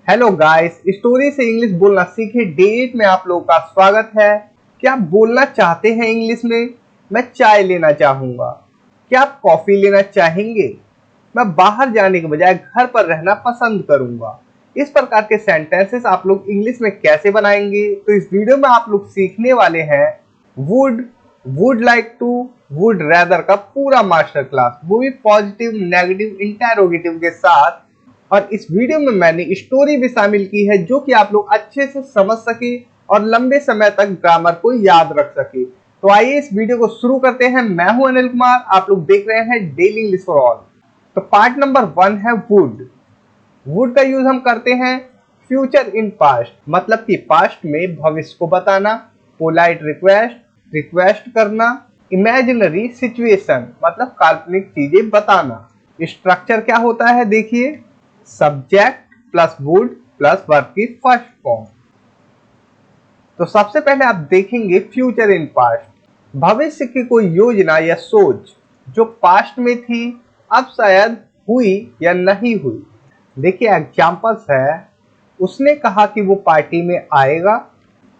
Hello guys, story से English बोलना सीखे डे 8 में आप लोगों का स्वागत है। क्या आप बोलना चाहते हैं इंग्लिश में? मैं चाय लेना चाहूंगा। क्या आप कॉफी लेना चाहेंगे? मैं बाहर जाने के बजाय घर पर रहना पसंद करूंगा। इस प्रकार के सेंटेंसेस आप लोग इंग्लिश में कैसे बनाएंगे, तो इस वीडियो में आप लोग सीखने वाले हैं would like to, would rather का पूरा मास्टर क्लास, वो भी पॉजिटिव, नेगेटिव, इंटेरोगेटिव के साथ। और इस वीडियो में मैंने स्टोरी भी शामिल की है जो कि आप लोग अच्छे से समझ सके और लंबे समय तक ग्रामर को याद रख सके। तो आइए इस वीडियो को शुरू करते हैं। मैं हूं अनिल कुमार, आप लोग देख रहे हैं डेली इंग्लिश फॉर ऑल। तो पार्ट नंबर 1 है वुड। वुड का यूज हम करते हैं फ्यूचर इन पास्ट, मतलब कि पास्ट में भविष्य को बताना। पोलाइट रिक्वेस्ट, रिक्वेस्ट करना। इमेजिनरी सिचुएशन, मतलब काल्पनिक चीजें बताना। स्ट्रक्चर क्या होता है देखिए, subject plus would plus verb की फर्स्ट फॉर्म। तो सबसे पहले आप देखेंगे फ्यूचर इन पास्ट, भविष्य की कोई योजना या सोच जो पास्ट में थी, अब शायद हुई या नहीं हुई। देखिए एग्जांपल्स है, उसने कहा कि वो पार्टी में आएगा।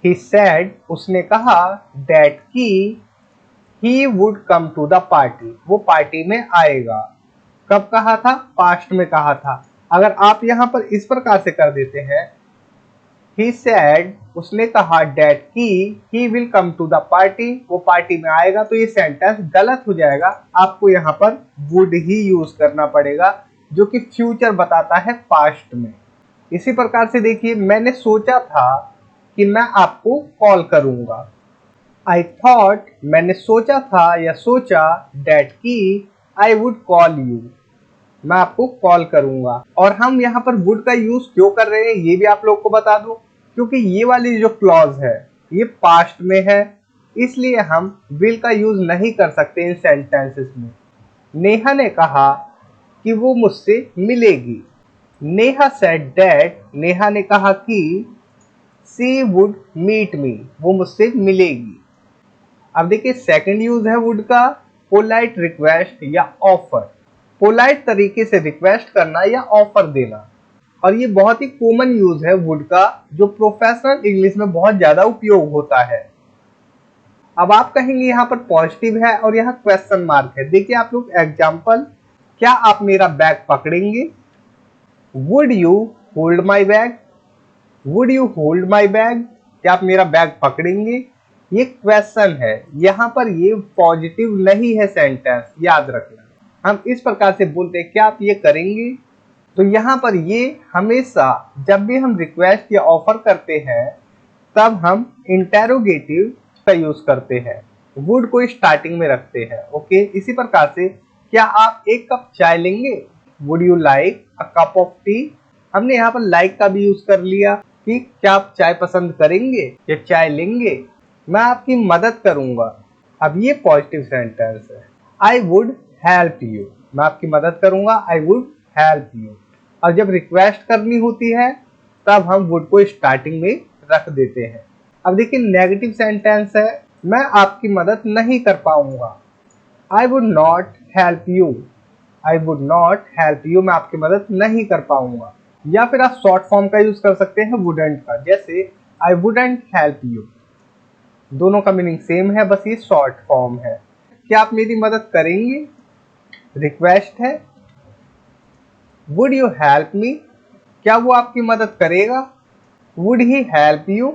ही सेड, उसने कहा that he would come to the party, वो पार्टी में आएगा। कब कहा था? पास्ट में कहा था। अगर आप यहाँ पर इस प्रकार से कर देते हैं, he said, उसने कहा that he will come to the party, वो पार्टी में आएगा, तो ये सेंटेंस गलत हो जाएगा। आपको यहाँ पर would ही यूज करना पड़ेगा जो कि फ्यूचर बताता है पास्ट में। इसी प्रकार से देखिए, मैंने सोचा था कि मैं आपको कॉल करूंगा। I thought, मैंने सोचा था या सोचा that I would call you, मैं आपको कॉल करूंगा। और हम यहाँ पर वुड का यूज क्यों कर रहे हैं ये भी आप लोग को बता दूं, क्योंकि ये वाली जो क्लॉज है ये पास्ट में है, इसलिए हम विल का यूज नहीं कर सकते इन सेंटेंसेस में। नेहा ने कहा कि वो मुझसे मिलेगी। नेहा सेड दैट, नेहा ने कहा कि शी वुड मीट मी, वो मुझसे मिलेगी। अब देखिए सेकंड यूज है वुड का, पोलाइट रिक्वेस्ट या ऑफर। पोलाइट तरीके से रिक्वेस्ट करना या ऑफर देना, और ये बहुत ही कॉमन यूज है वुड का, जो प्रोफेशनल इंग्लिश में बहुत ज्यादा उपयोग होता है। अब आप कहेंगे यहाँ पर पॉजिटिव है और यहाँ क्वेश्चन मार्क है। देखिए आप लोग एग्जाम्पल, क्या आप मेरा बैग पकड़ेंगे? Would you hold my bag, would you hold my bag, क्या आप मेरा बैग पकड़ेंगे? ये क्वेश्चन है, यहाँ पर ये पॉजिटिव नहीं है सेंटेंस, याद रखना। हम इस प्रकार से बोलते हैं, क्या आप ये करेंगे? तो यहाँ पर ये हमेशा जब भी हम रिक्वेस्ट या ऑफर करते हैं तब हम इंटेरोगेटिव का यूज करते हैं, वुड को स्टार्टिंग में रखते हैं। ओके, इसी प्रकार से क्या आप एक कप चाय लेंगे? Would you like a cup of T, हमने यहाँ पर लाइक का भी यूज कर लिया कि क्या आप चाय पसंद करेंगे या चाय लेंगे। मैं आपकी मदद करूंगा, अब ये पॉजिटिव सेंटेंस है। आई वुड हेल्प यू, मैं आपकी मदद करूंगा, आई वुड हेल्प यू। और जब रिक्वेस्ट करनी होती है तब हम वुड को स्टार्टिंग में रख देते हैं। अब देखिए नेगेटिव सेंटेंस है, मैं आपकी मदद नहीं कर पाऊंगा। आई would not help you, I would not help you, मैं आपकी मदद नहीं कर पाऊंगा। या फिर आप शॉर्ट फॉर्म का यूज कर सकते हैं वुडंट का, जैसे आई वुडंट हेल्प यू। दोनों का मीनिंग सेम है, बस ये शॉर्ट फॉर्म है। क्या आप मेरी मदद करेंगे? रिक्वेस्ट है। वुड यू हेल्प मी, क्या वो आपकी मदद करेगा? Would he help you.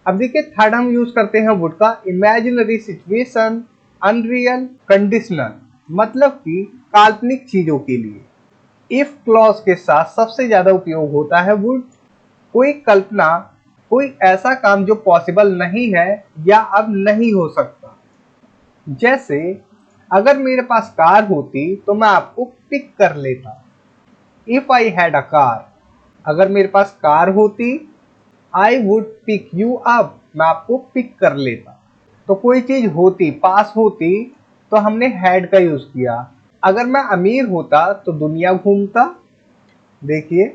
अब देखिए थर्ड हम यूज करते हैं वुड का, इमेजिनरी सिचुएशन, अनरियल, कंडीशनल, मतलब कि काल्पनिक चीजों के लिए। इफ क्लॉज के साथ सबसे ज्यादा उपयोग होता है वुड। कोई कल्पना, कोई ऐसा काम जो पॉसिबल नहीं है या अब नहीं हो सकता। जैसे अगर मेरे पास कार होती तो मैं आपको पिक कर लेता। If I had a car, अगर मेरे पास कार होती, I would pick you up, मैं आपको पिक कर लेता। तो कोई चीज होती, पास होती, तो हमने हैड का यूज किया। अगर मैं अमीर होता तो दुनिया घूमता। देखिए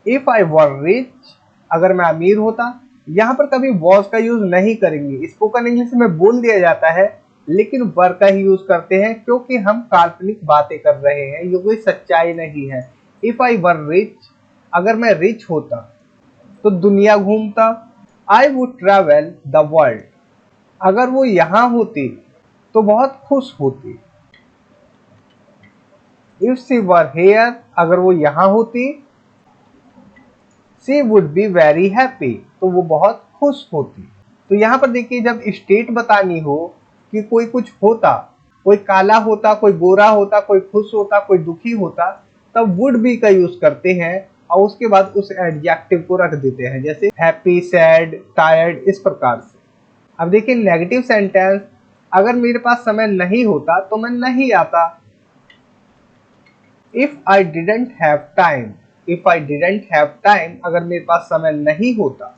इफ आई वर रिच, अगर मैं अमीर होता। यहाँ पर कभी वॉज का यूज नहीं करेंगे, स्पोकन इंग्लिश में बोल दिया जाता है लेकिन वर का ही यूज करते हैं, क्योंकि हम काल्पनिक बातें कर रहे हैं, ये कोई सच्चाई नहीं है। इफ आई वर रिच, अगर मैं रिच होता तो दुनिया घूमता। I would travel the world. अगर वो यहाँ होती तो बहुत खुश होती। इफ शी वर हेयर, अगर वो यहाँ होती, she would be very happy, तो वो बहुत खुश होती। तो यहाँ पर देखिए, जब स्टेट बतानी हो कि कोई कुछ होता, कोई काला होता, कोई गोरा होता, कोई खुश होता, कोई दुखी होता, तब वुड बी का यूज करते हैं और उसके बाद उस एडजेक्टिव को रख देते हैं, जैसे हैप्पी, सैड, टायर्ड, इस प्रकार से। अब देखिए नेगेटिव सेंटेंस, अगर मेरे पास समय नहीं होता तो मैं नहीं आता। If I didn't have time, if I didn't have time, अगर मेरे पास समय नहीं होता।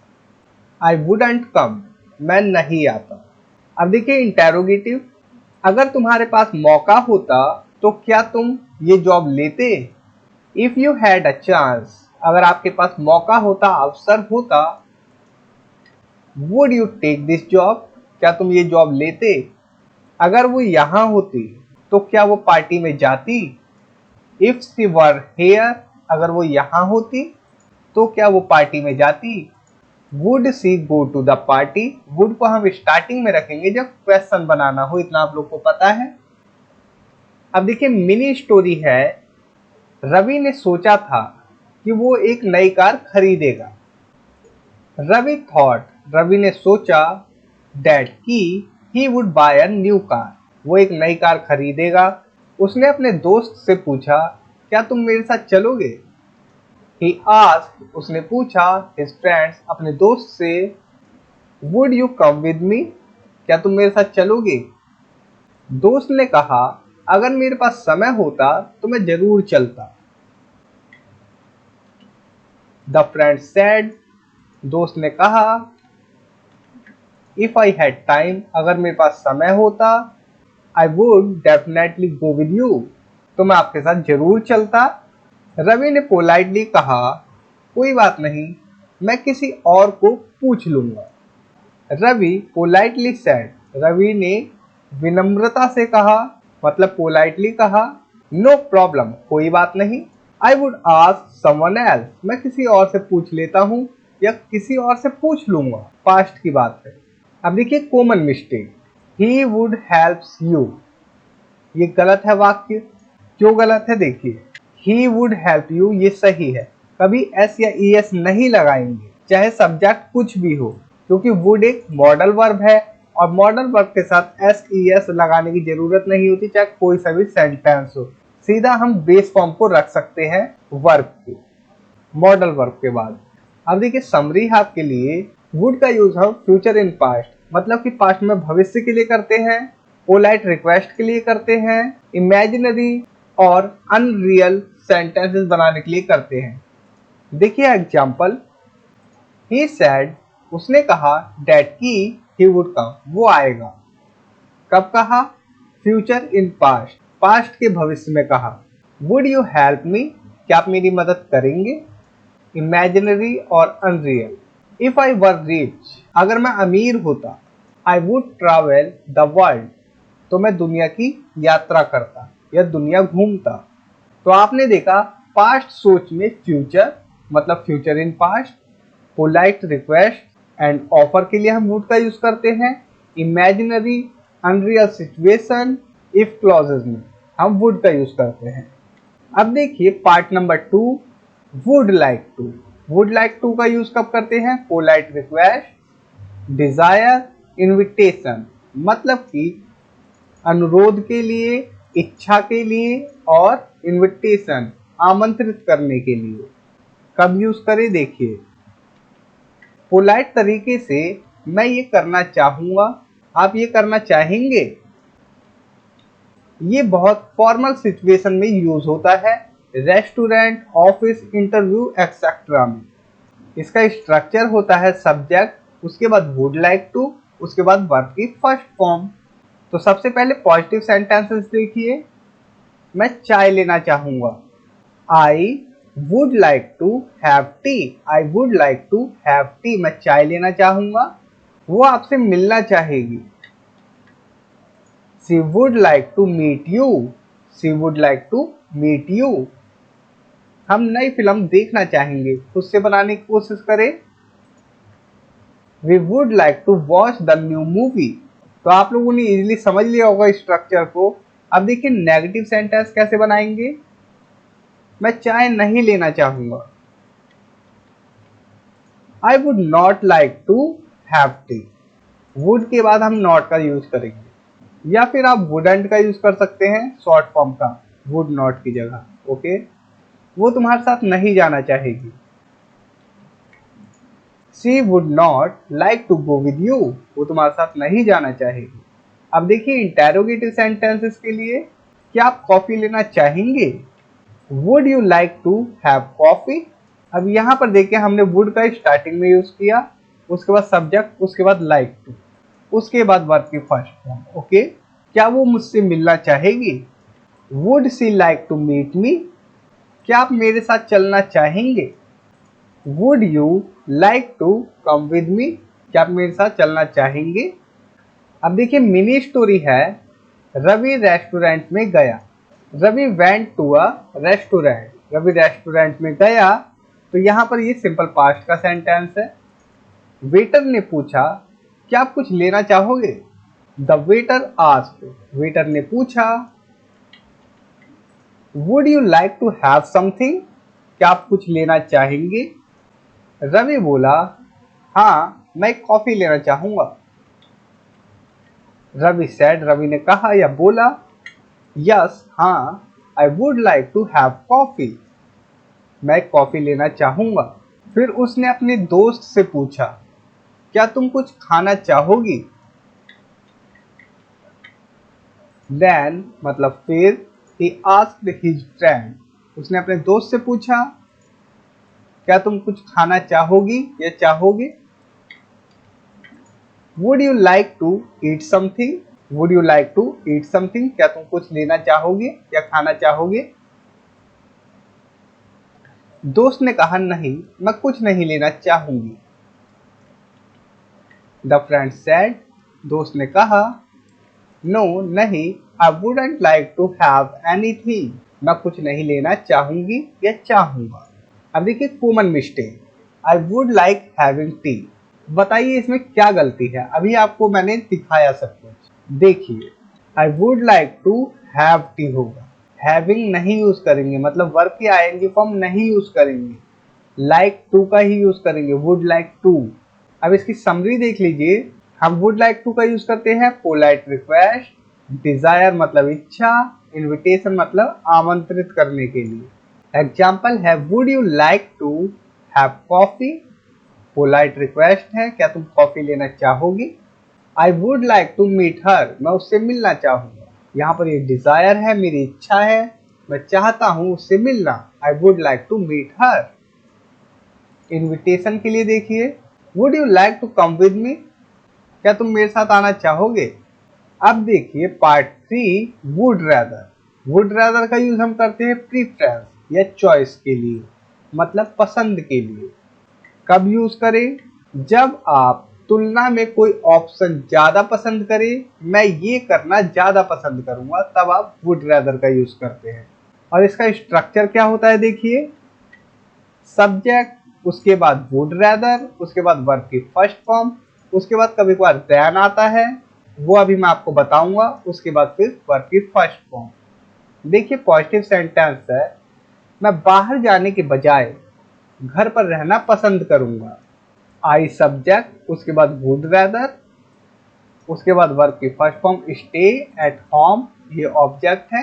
आई वुडंट कम, मैं नहीं आता। अब देखिए इंटेरोगेटिव, अगर तुम्हारे पास मौका होता तो क्या तुम ये जॉब लेते। If you had a chance, अगर आपके पास मौका होता, अवसर होता। Would you take this job, क्या तुम ये जॉब लेते। अगर वो यहाँ होती तो क्या वो पार्टी में जाती। इफ शी वर हेयर, अगर वो यहाँ होती तो क्या वो पार्टी में जाती। Would she go to the party, would को हम स्टार्टिंग में रखेंगे जब क्वेश्चन बनाना हो, इतना आप लोग को पता है। अब देखिए मिनी स्टोरी है। रवि ने सोचा था कि वो एक नई कार खरीदेगा। रवि थॉट, रवि ने सोचा, दैट कि he would buy a new car, वो एक नई कार खरीदेगा। उसने अपने दोस्त से पूछा, क्या तुम मेरे साथ चलोगे। He asked, उसने पूछा his friends, अपने दोस्त से, would you come with me, क्या तुम मेरे साथ चलोगे। दोस्त ने कहा, अगर मेरे पास समय होता तो मैं जरूर चलता। The friend said, दोस्त ने कहा, if I had time, अगर मेरे पास समय होता, I would definitely go with you, तो मैं आपके साथ जरूर चलता। रवि ने पोलाइटली कहा, कोई बात नहीं, मैं किसी और को पूछ लूंगा। रवि पोलाइटली सेड, रवि ने विनम्रता से कहा, मतलब पोलाइटली कहा, नो प्रॉब्लम, कोई बात नहीं। I would ask someone else, मैं किसी और से पूछ लेता हूँ या किसी और से पूछ लूंगा, पास्ट की बात है। अब देखिए common mistake, he would helps you, ये गलत है वाक्य। क्यों गलत है, देखिए ही वुड हेल्प यू ये सही है, कभी एस या ई एस नहीं लगाएंगे, चाहे सब्जेक्ट कुछ भी हो, क्योंकि वुड एक मॉडल वर्ब है और मॉडल वर्ब के साथ एस ई एस लगाने की जरूरत नहीं होती, चाहे कोई सा भी सेंटेंस हो। सीधा हम बेस फॉर्म को रख सकते हैं वर्ब के, मॉडल वर्ब के बाद। अब देखिए समरी है आपके लिए, वुड का यूज हम फ्यूचर इन पास्ट, मतलब कि पास्ट में भविष्य के लिए करते हैं, पोलाइट रिक्वेस्ट के लिए करते हैं, इमेजिनरी और अनरियल सेंटेंसेस बनाने के लिए करते हैं। देखिए एग्जाम्पल, ही सेड, उसने कहा, दैट कि ही वुड कम, वो आएगा। कब कहा, फ्यूचर इन पास्ट, पास्ट के भविष्य में कहा। वुड यू हेल्प मी, क्या आप मेरी मदद करेंगे। इमेजिनरी और unreal, if I were rich, अगर मैं अमीर होता, I would travel the world, तो मैं दुनिया की यात्रा करता या दुनिया घूमता। तो आपने देखा पास्ट सोच में फ्यूचर, मतलब future in past, polite request and offer के लिए हम वुड का यूज करते हैं, imaginary unreal situation if clauses में हम वुड का यूज करते हैं। अब देखिए part number 2, would like to. Would like to का यूज कब करते हैं, पोलाइट रिक्वेस्ट, डिजायर, इनविटेशन, मतलब कि अनुरोध के लिए, इच्छा के लिए, और इनविटेशन, आमंत्रित करने के लिए। कब यूज करें, देखिए पोलाइट तरीके से, मैं ये करना चाहूंगा, आप ये करना चाहेंगे, ये बहुत फॉर्मल सिचुएशन में यूज होता है, रेस्टोरेंट, ऑफिस, इंटरव्यू एक्सेट्रा में। इसका स्ट्रक्चर होता है सब्जेक्ट, उसके बाद वुड लाइक टू, उसके बाद वर्ब की फर्स्ट फॉर्म। तो सबसे पहले पॉजिटिव सेंटेंसेस देखिए, मैं चाय लेना चाहूंगा, I would like to have tea, I would like to have tea, मैं चाय लेना चाहूंगा। वो आपसे मिलना चाहेगी, she would like to meet you, she would like to meet you. हम नई फिल्म देखना चाहेंगे, खुद से बनाने की कोशिश करें। We would like to watch the new movie. तो आप लोगों ने इजीली समझ लिया होगा स्ट्रक्चर को। अब देखिए नेगेटिव सेंटेंस कैसे बनाएंगे। मैं चाय नहीं लेना चाहूंगा, I would not like to have tea. Would के बाद हम नॉट का यूज करेंगे, या फिर आप वुडंट का यूज कर सकते हैं शॉर्ट फॉर्म का, वुड नॉट की जगह। ओके, वो तुम्हारे साथ नहीं जाना चाहेगी। She would not like to go with you. वो तुम्हारे साथ नहीं जाना चाहेगी। अब देखिए इंटेरोगेटिव सेंटेंसेस के लिए, क्या आप कॉफी लेना चाहेंगे? Would you like to have coffee? अब यहाँ पर देखिए हमने वुड का स्टार्टिंग में यूज किया, उसके बाद सब्जेक्ट, उसके बाद लाइक टू, उसके बाद वर्ब की फर्स्ट फॉर्म। ओके, क्या वो मुझसे मिलना चाहेगी? Would she like to meet me? क्या आप मेरे साथ चलना चाहेंगे? Would you like to come with me? क्या आप मेरे साथ चलना चाहेंगे? अब देखिए मिनी स्टोरी है, रवि रेस्टोरेंट में गया। Ravi went to a restaurant. Ravi restaurant में गया, तो यहाँ पर ये सिंपल पास्ट का सेंटेंस है। वेटर ने पूछा, क्या आप कुछ लेना चाहोगे? The waiter asked. वेटर ने पूछा। Would you like to have something? क्या आप कुछ लेना चाहेंगे? रवि बोला, हाँ मैं कॉफी लेना चाहूंगा। रवि सेड। रवि ने कहा या बोला, यस हाँ, I would like to have coffee. मैं कॉफी लेना चाहूंगा। फिर उसने अपने दोस्त से पूछा, क्या तुम कुछ खाना चाहोगी? Then मतलब फिर, he asked his friend। उसने अपने दोस्त से पूछा, क्या तुम कुछ खाना चाहोगी या चाहोगे? Would you like to eat something? Would you like to eat something? क्या तुम कुछ लेना चाहोगे या खाना चाहोगे? दोस्त ने कहा, नहीं मैं कुछ नहीं लेना चाहूंगी। The friend said। दोस्त ने कहा, नो नहीं, I wouldn't like to have anything. मैं कुछ नहीं लेना चाहूंगी या चाहूंगा। अब देखिए common mistake, I would like having tea. बताइए इसमें क्या गलती है? अभी आपको मैंने दिखाया सब कुछ। देखिए I would like to have tea होगा, हैविंग नहीं यूज करेंगे, मतलब वर्ब की आईएनजी फॉर्म नहीं यूज करेंगे, लाइक टू का ही यूज करेंगे, वुड लाइक टू। अब इसकी समरी देख लीजिए। हम वुड लाइक टू का यूज करते हैं पोलाइट रिक्वेस्ट, डिजायर मतलब इच्छा, इनविटेशन मतलब आमंत्रित करने के लिए। एग्जाम्पल है, would you like to have coffee? Polite request है, क्या तुम कॉफी लेना चाहोगी? I would like to meet her. मैं उससे मिलना चाहूंगा। यहाँ पर ये डिजायर है, मेरी इच्छा है, मैं चाहता हूँ उससे मिलना। I would like to meet her. Invitation के लिए देखिए, would you like to come with me? क्या तुम मेरे साथ आना चाहोगे? अब देखिए part 3, would rather. Would rather का यूज हम करते हैं प्रीफरेंस या चॉइस के लिए, मतलब पसंद के लिए। कब यूज करें? जब आप तुलना में कोई ऑप्शन ज्यादा पसंद करें, मैं ये करना ज्यादा पसंद करूंगा, तब आप वुड रैदर का यूज करते हैं। और इसका स्ट्रक्चर क्या होता है देखिए, सब्जेक्ट, उसके बाद वुड रैदर, उसके बाद वर्ब की फर्स्ट फॉर्म, उसके बाद कभी कभार देन आता है, वो अभी मैं आपको बताऊंगा, उसके बाद फिर वर्ब की फर्स्ट फॉर्म। देखिए पॉजिटिव सेंटेंस है, मैं बाहर जाने के बजाय घर पर रहना पसंद करूंगा। आई सब्जेक्ट, उसके बाद वुड रैदर, उसके बाद वर्ब की first form stay at home, ये ऑब्जेक्ट है।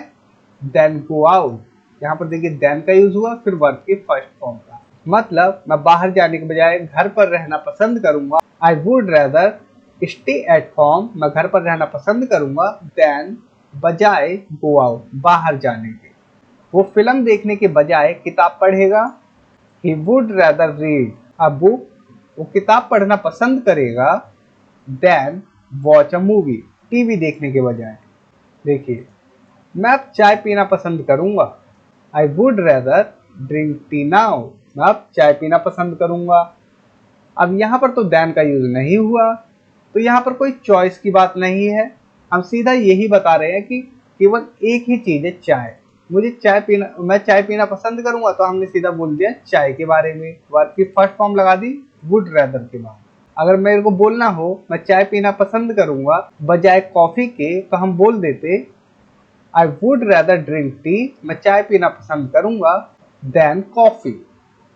देन गो आउट, यहाँ पर देखिए देन का यूज हुआ, फिर वर्ब की फर्स्ट फॉर्म का, मतलब मैं बाहर जाने के बजाय घर पर रहना पसंद करूंगा। आई would rather stay at home, मैं घर पर रहना पसंद करूंगा, देन बजाय गो आउट, बाहर जाने के। वो फिल्म देखने के बजाय किताब पढ़ेगा। He would rather read a book, वो किताब पढ़ना पसंद करेगा, than watch a movie, TV देखने के बजाय। देखिए मैं अब चाय पीना पसंद करूंगा। आई would rather drink tea now, मैं अब चाय पीना पसंद करूंगा। अब यहाँ पर तो देन का यूज नहीं हुआ, तो यहाँ पर कोई चॉइस की बात नहीं है, हम सीधा यही बता रहे हैं कि केवल एक ही चीज है चाय। मैं चाय पीना पसंद करूंगा, तो हमने सीधा बोल दिया चाय के बारे में, वर्ब की फर्स्ट फॉर्म लगा दी वुड रैदर के बाद। अगर मेरे को बोलना हो मैं चाय पीना पसंद करूंगा बजाय कॉफी के, तो हम बोल देते आई वुड रैदर ड्रिंक टी, मैं चाय पीना पसंद करूंगा देन कॉफी,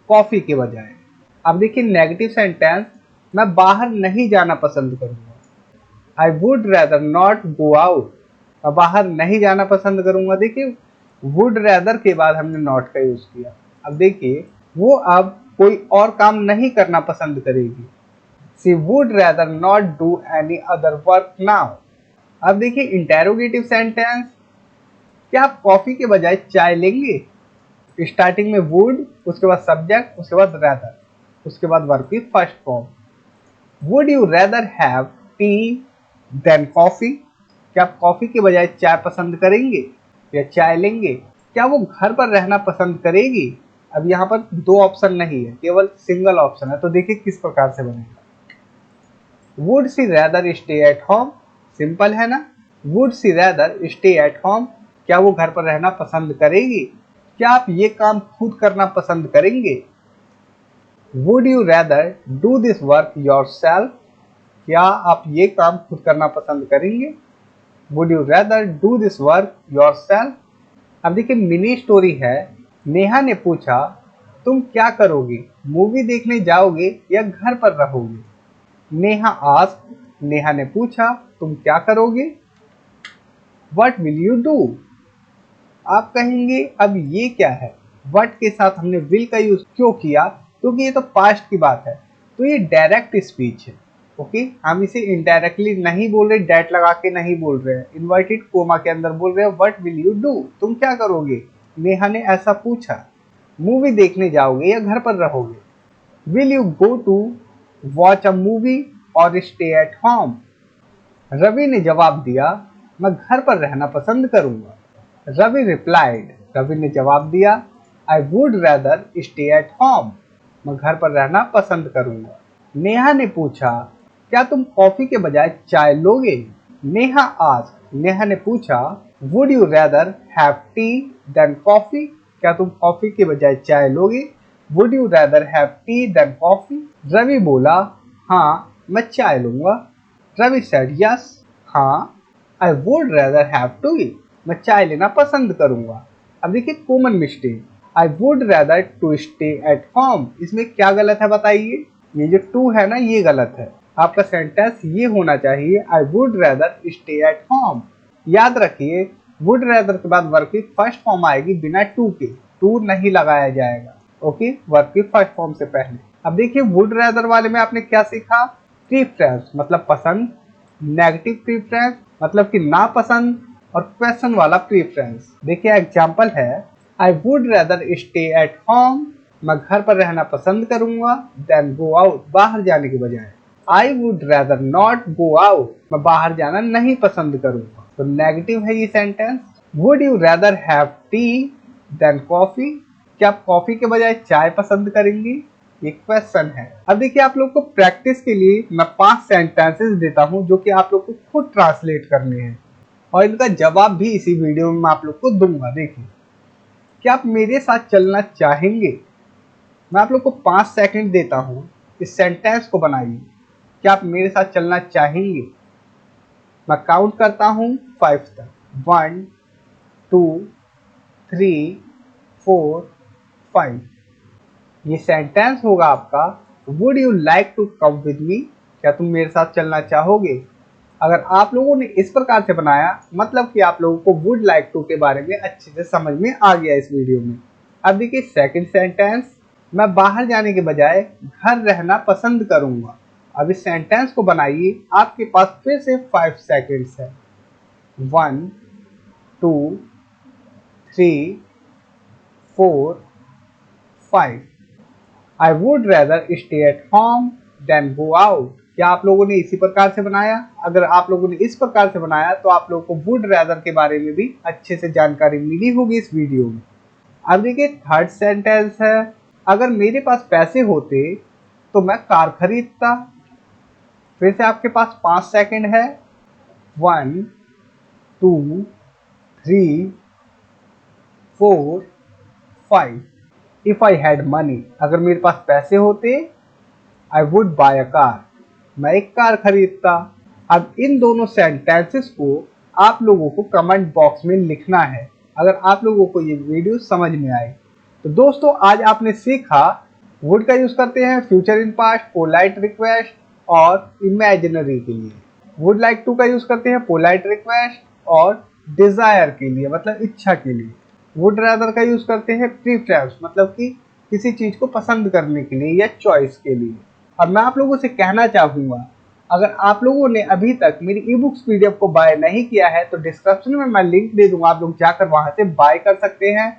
कॉफी के बजाय। अब देखिए नेगेटिव सेंटेंस, मैं बाहर नहीं जाना पसंद करूंगा, आई would rather not go out, मैं बाहर नहीं जाना पसंद करूंगा। देखिए वुड रैदर के बाद हमने नॉट का यूज किया। अब देखिए वो अब कोई और काम नहीं करना पसंद करेगी, she would rather not do any other work now. अब देखिए इंटेरोगेटिव सेंटेंस, क्या आप कॉफी के बजाय चाय लेंगे? स्टार्टिंग में वुड, उसके बाद सब्जेक्ट, उसके बाद रैदर, उसके बाद वर्ब की first form. Would you rather have tea than coffee, क्या आप कॉफी के बजाय चाय पसंद करेंगे या चाय लेंगे? क्या वो घर पर रहना पसंद करेगी? अब यहाँ पर दो ऑप्शन नहीं है, केवल सिंगल ऑप्शन है, तो देखिए किस प्रकार से बनेगा। Would see rather stay at home, simple है ना, would see rather stay at home, क्या वो घर पर रहना पसंद करेगी? क्या आप ये काम खुद करना पसंद करेंगे? Would you rather do this work yourself, क्या आप ये काम खुद करना पसंद करेंगे? Would you rather do this work yourself. अब देखिए मिनी स्टोरी है। नेहा ने पूछा तुम क्या करोगे, मूवी देखने जाओगे या घर पर रहोगे? नेहा आस्क्ड, नेहा ने पूछा तुम क्या करोगे? व्हाट विल यू डू, आप कहेंगे अब ये क्या है, व्हाट के साथ हमने विल का यूज क्यों किया, क्योंकि ये तो पास्ट की बात है, तो ये डायरेक्ट स्पीच है। ओके, हम इसे इनडायरेक्टली नहीं बोल रहे, डेट लगा के नहीं बोल रहे हैं, इन्वर्टेड कोमा के अंदर बोल रहे हैं व्हाट विल यू डू, तुम क्या करोगे? नेहा ने ऐसा पूछा। मूवी देखने जाओगे या घर पर रहोगे? Will you go to watch a movie और स्टे एट होम? रवि ने जवाब दिया मैं घर पर रहना पसंद करूंगा। रवि रिप्लाइड, रवि ने जवाब दिया आई would rather stay at home, मैं घर पर रहना पसंद करूंगा। नेहा ने पूछा क्या तुम कॉफी के बजाय चाय लोगे? नेहा आस्क्ड, नेहा ने पूछा would you rather have tea than coffee, क्या तुम कॉफी के बजाय चाय लोगे? Would you rather have tea than coffee. Ravi बोला हाँ मैं चाय लूंगा। रवि सेड यस, हाँ I would rather have tea, मैं चाय लेना पसंद करूंगा। अब देखिए common mistake, I would rather to stay at home, इसमें क्या गलत है बताइए? ये जो टू है ना ये गलत है, आपका सेंटेंस ये होना चाहिए आई would rather stay at home. याद रखिए वुड रैदर के बाद वर्ब की फर्स्ट फॉर्म आएगी बिना टू के, टू नहीं लगाया जाएगा। ओके, वर्ब की फर्स्ट फॉर्म से पहले। अब देखिए वुड रैदर वाले में आपने क्या सीखा? प्रीफरेंस मतलब पसंद, नेगेटिव प्रीफरेंस मतलब कि नापसंद, और क्वेश्चन वाला प्रीफरेंस। देखिए एग्जांपल है आई would rather stay at home, मैं घर पर रहना पसंद करूंगा, देन गो आउट, बाहर जाने के बजाय। आई would rather not go out, मैं बाहर जाना नहीं पसंद करूंगा, तो नेगेटिव है ये sentence. Would you rather have tea than coffee, क्या आप कॉफी के बजाय चाय पसंद करेंगे? ये क्वेश्चन है। अब देखिए आप लोग को प्रैक्टिस के लिए मैं 5 सेंटेंसेस देता हूं जो कि आप लोग को खुद ट्रांसलेट करने हैं, और इनका जवाब भी इसी वीडियो में मैं आप लोग को दूंगा। देखिए, क्या आप मेरे साथ चलना चाहेंगे? मैं आप लोग को 5 सेकंड देता हूं, इस सेंटेंस को बनाइए। क्या आप मेरे साथ चलना चाहेंगे? मैं काउंट करता हूं 5 तक, 1 2 3 4 5। ये सेंटेंस होगा आपका would you like to come with me, क्या तुम मेरे साथ चलना चाहोगे? अगर आप लोगों ने इस प्रकार से बनाया मतलब कि आप लोगों को वुड लाइक टू के बारे में अच्छे से समझ में आ गया इस वीडियो में। अब देखिए सेकंड सेंटेंस, मैं बाहर जाने के बजाय घर रहना पसंद करूंगा। अब इस सेंटेंस को बनाइए, आपके पास फिर से 5 सेकंड्स है, 1 2 3 4 5। I would rather stay at home than go out, क्या आप लोगों ने इसी प्रकार से बनाया? अगर आप लोगों ने इस प्रकार से बनाया तो आप लोगों को वुड रैदर के बारे में भी अच्छे से जानकारी मिली होगी इस वीडियो में। अब देखिए थर्ड सेंटेंस है, अगर मेरे पास पैसे होते तो मैं कार खरीदता। फिर से आपके पास 5 सेकंड है, 1 2 3 4, 5। इफ आई हैड मनी, अगर मेरे पास पैसे होते, I would buy a car, मैं एक कार खरीदता। अब इन दोनों सेंटेंसेस को आप लोगों को कमेंट बॉक्स में लिखना है अगर आप लोगों को ये वीडियो समझ में आए। तो दोस्तों आज आपने सीखा वुड का यूज करते हैं future in past, polite request और इमेजिनरी के लिए। वुड लाइक टू का यूज करते हैं पोलाइट रिक्वेस्ट और डिजायर के लिए, मतलब इच्छा के लिए। वुड रादर का यूज करते हैं प्रीफरेंस, मतलब कि किसी चीज को पसंद करने के लिए या चॉइस के लिए। अब मैं आप लोगों से कहना चाहूंगा, अगर आप लोगों ने अभी तक मेरी ई बुक्स पीडीएफ को बाय नहीं किया है तो डिस्क्रिप्शन में मैं लिंक दे दूंगा, आप लोग जाकर वहां से बाय कर सकते हैं।